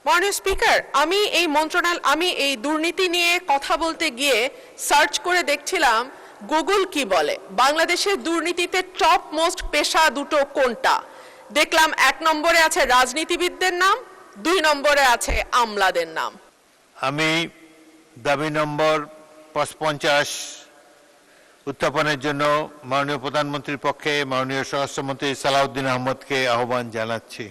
মাননীয় স্পিকার, আমি এই দুর্নীতি নিয়ে কথা বলতে গিয়ে সার্চ করে দেখছিলাম গুগল কি বলে, বাংলাদেশের দুর্নীতিতে টপ মোস্ট পেশা দুটো কোনটা। দেখলাম 1 নম্বরে আছে রাজনীতিবিদদের নাম, 2 নম্বরে আছে আমলাদের নাম। আমি দাবি নম্বর 55 উত্থাপনের জন্য মাননীয় প্রধানমন্ত্রীর পক্ষে মাননীয় স্বরাষ্ট্রমন্ত্রী সালাউদ্দিন আহমদকে আহ্বান জানাচ্ছি।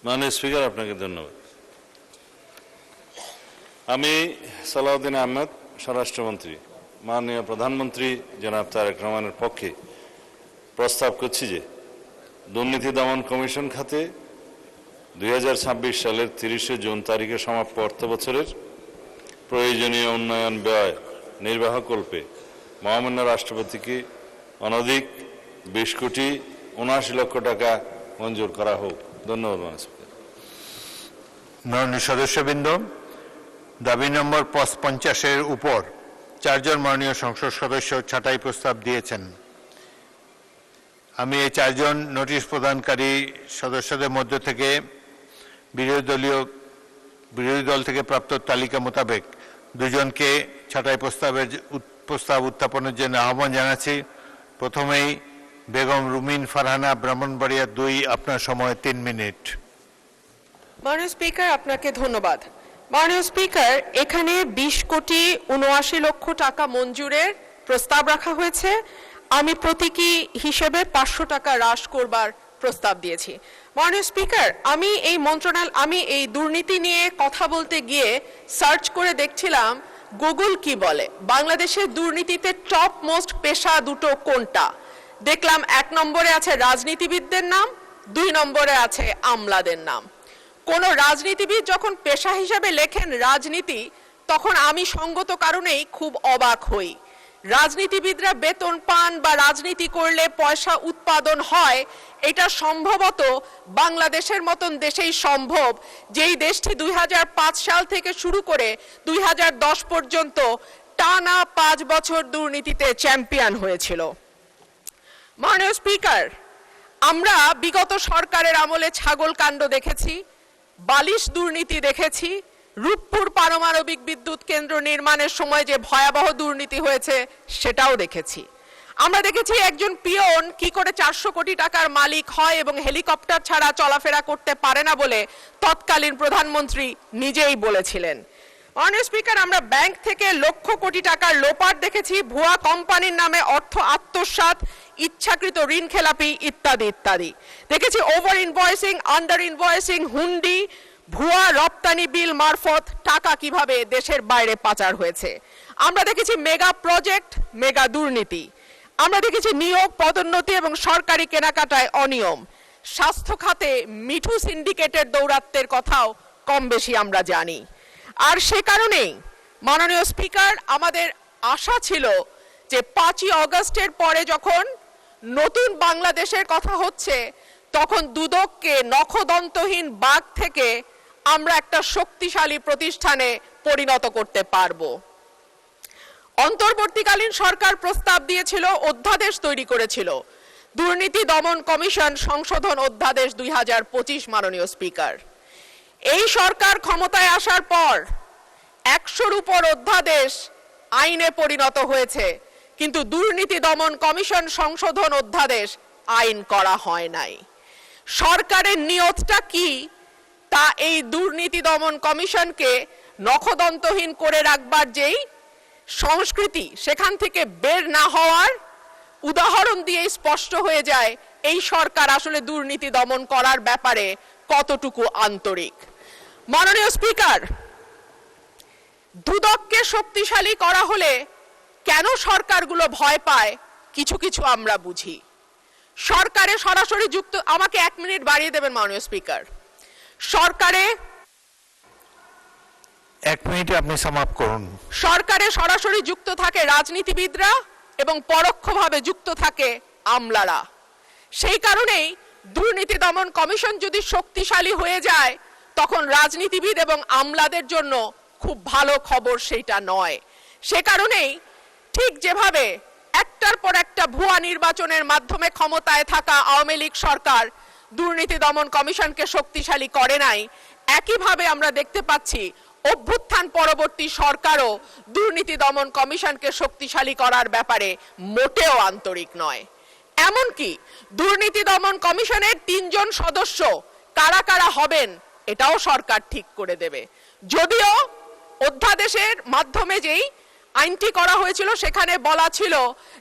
মাননীয় স্পিকার, আপনাকে ধন্যবাদ। আমি সালাউদ্দিন আহমেদ, স্বরাষ্ট্রমন্ত্রী, মাননীয় প্রধানমন্ত্রী জনাব তারেক রহমানের পক্ষে প্রস্তাব করছি যে দুর্নীতি দমন কমিশন খাতে 2026 সালের 30 জুন তারিখে সমাপ্ত অর্থবছরের প্রয়োজনীয় উন্নয়ন ব্যয় নির্বাহকল্পে মহামান্য রাষ্ট্রপতিকে অনধিক 20 কোটি 79 লক্ষ টাকা মঞ্জুর করা হোক। ধন্যবাদ মাননীয় স্পিকার। মাননীয় সদস্যবৃন্দ, দাবি নম্বর 55-এর উপর 4 জন মাননীয় সংসদ সদস্য ছাঁটাই প্রস্তাব দিয়েছেন। আমি এই 4 জন নোটিশ প্রদানকারী সদস্যদের মধ্য থেকে বিরোধী দল থেকে প্রাপ্ত তালিকা মোতাবেক 2 জনকে ছাঁটাই প্রস্তাব উত্থাপনের জন্য আহ্বান জানাচ্ছি। প্রথমেই বেগম রুমিন ফারহানা, ব্রাহ্মণবাড়িয়া 2, আপনার সময় 3 মিনিট। মাননীয় স্পিকার, আপনাকে ধন্যবাদ। মাননীয় স্পিকার, এখানে 20 কোটি 79 লক্ষ টাকা মঞ্জুরের প্রস্তাব রাখা হয়েছে। আমি প্রতীকী হিসেবে 500 টাকা হ্রাস করবার প্রস্তাব দিয়েছি। মাননীয় স্পিকার, আমি এই দুর্নীতি নিয়ে কথা বলতে গিয়ে সার্চ করে দেখছিলাম গুগল কি বলে, বাংলাদেশের দুর্নীতিতে টপ মোস্ট পেশা দুটো কোনটা। দেখলাম 1 নম্বরে আছে রাজনীতিবিদদের নাম, 2 নম্বরে আছে আমলাদের নাম। কোন রাজনীতিবিদ যখন পেশা হিসেবে লেখেন রাজনীতি, তখন আমি সঙ্গত কারণেই খুব অবাক হই। রাজনীতিবিদরা বেতন পান বা রাজনীতি করলে পয়সা উৎপাদন হয়, এটা সম্ভবত বাংলাদেশের মতন দেশেই সম্ভব, যেই দেশটি 2005 সাল থেকে শুরু করে 2010 পর্যন্ত টানা 5 বছর দুর্নীতিতে চ্যাম্পিয়ন হয়েছিল। মাননীয় স্পিকার, আমরা বিগত সরকারের আমলে ছাগল কাণ্ড দেখেছি, বালিশ দুর্নীতি দেখেছি, রূপপুর পারমাণবিক বিদ্যুৎ কেন্দ্র নির্মাণের সময় যে ভয়াবহ দুর্নীতি হয়েছে সেটাও দেখেছি। আমরা দেখেছি একজন পিয়ন কি করে 400 কোটি টাকার মালিক হয় এবং হেলিকপ্টার ছাড়া চলাফেরা করতে পারে না বলে তৎকালীন প্রধানমন্ত্রী নিজেই বলেছিলেন। মাননীয় স্পিকার, আমরা ব্যাংক থেকে লক্ষ কোটি টাকার লোপাট দেখেছি, ভুয়া কোম্পানির নামে অর্থ আত্মসাৎ, ইচ্ছাকৃত ঋণ খেলাপি ইত্যাদি ইত্যাদি দেখেছি। ওভার ইনভয়েসিং, আন্ডার ইনভয়েসিং, হুন্ডি, ভুয়া রপ্তানি বিল মারফত টাকা কিভাবে দেশের বাইরে পাচার হয়েছে। আমরা দেখেছি মেগা প্রজেক্ট, মেগা দুর্নীতি। আমরা দেখেছি নিয়োগ, পদোন্নতি এবং সরকারি কেনাকাটায় অনিয়ম। স্বাস্থ্য খাতে মিঠু সিন্ডিকেটের দৌরাত্ম্যের কথাও কম বেশি আমরা জানি। আর সে কারণেই মাননীয় স্পিকার, আমাদের আশা ছিল যে 5ই অগস্টের পরে যখন নতুন বাংলাদেশের কথা হচ্ছে, তখন দুদককে নখদন্তহীন বাঘ থেকে আমরা একটা শক্তিশালী প্রতিষ্ঠানে পরিণত করতে পারবো। অন্তর্বর্তীকালীন সরকার প্রস্তাব দিয়েছিল, অধ্যাদেশ তৈরি করেছিল, দুর্নীতি দমন কমিশন সংশোধন অধ্যাদেশ 2025। মাননীয় স্পিকার, এই সরকার ক্ষমতায় আসার পর 100-র উপর অধ্যাদেশ আইনে পরিণত হয়েছে, কিন্তু দুর্নীতি দমন কমিশন সংশোধন অধ্যাদেশ আইন করা হয় নাই। সরকারের নিয়তটা কি তা এই দুর্নীতি দমন কমিশনকে নখদন্তহীন করে রাখবার যেই সংস্কৃতি, সেখান থেকে বের না হওয়ার উদাহরণ দিয়ে স্পষ্ট হয়ে যায় এই সরকার আসলে দুর্নীতি দমন করার ব্যাপারে কতটুকু আন্তরিক। মাননীয় স্পিকার, দুদককে শক্তিশালী করা হলে কেন সরকারগুলো ভয় পায় কিছু কিছু আমরা বুঝি। সরকারে সরাসরি যুক্ত, আমাকে 1 মিনিট বাড়িয়ে দেবেন মাননীয় স্পিকার। সরকারে 1 মিনিটে আপনি সমাপ্ত করুন। সরকারে সরাসরি যুক্ত থাকে রাজনীতিবিদরা এবং পরোক্ষভাবে যুক্ত থাকে আমলারা। সেই কারণেই দুর্নীতি দমন কমিশন যদি শক্তিশালী হয়ে যায়, তখন রাজনীতিবিদ এবং আমলাদের জন্য খুব ভালো খবর সেইটা নয়। সে কারণেই ঠিক যেভাবে একটার পর একটা ভুয়া নির্বাচনের মাধ্যমে ক্ষমতায় থাকা আওয়ামী লীগ সরকার দুর্নীতি দমন কমিশনকে শক্তিশালী করে নাই, একইভাবে আমরা দেখতে পাচ্ছি অভ্যুত্থান পরবর্তী সরকারও দুর্নীতি দমন কমিশনকে শক্তিশালী করার ব্যাপারে মোটেও আন্তরিক নয়। এমনকি দুর্নীতি দমন কমিশনের 3 জন সদস্য কারা কারা হবেন এটাও সরকার ঠিক করে দেবে। যদিও অধ্যাদেশের মাধ্যমে যেই আইনটি করা হয়েছিল সেখানে বলা ছিল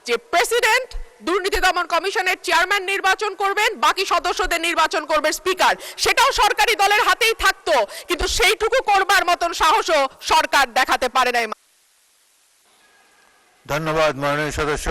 যে প্রেসিডেন্ট দুর্নীতি দমন কমিশনের চেয়ারম্যান নির্বাচন করবেন, বাকি সদস্যদের নির্বাচন করবে স্পিকার। সেটাও সরকারি দলের হাতেই থাকতো, কিন্তু সেইটুকু করবার মতন সাহসও সরকার দেখাতে পারে নাই। ধন্যবাদ মাননীয় সদস্য।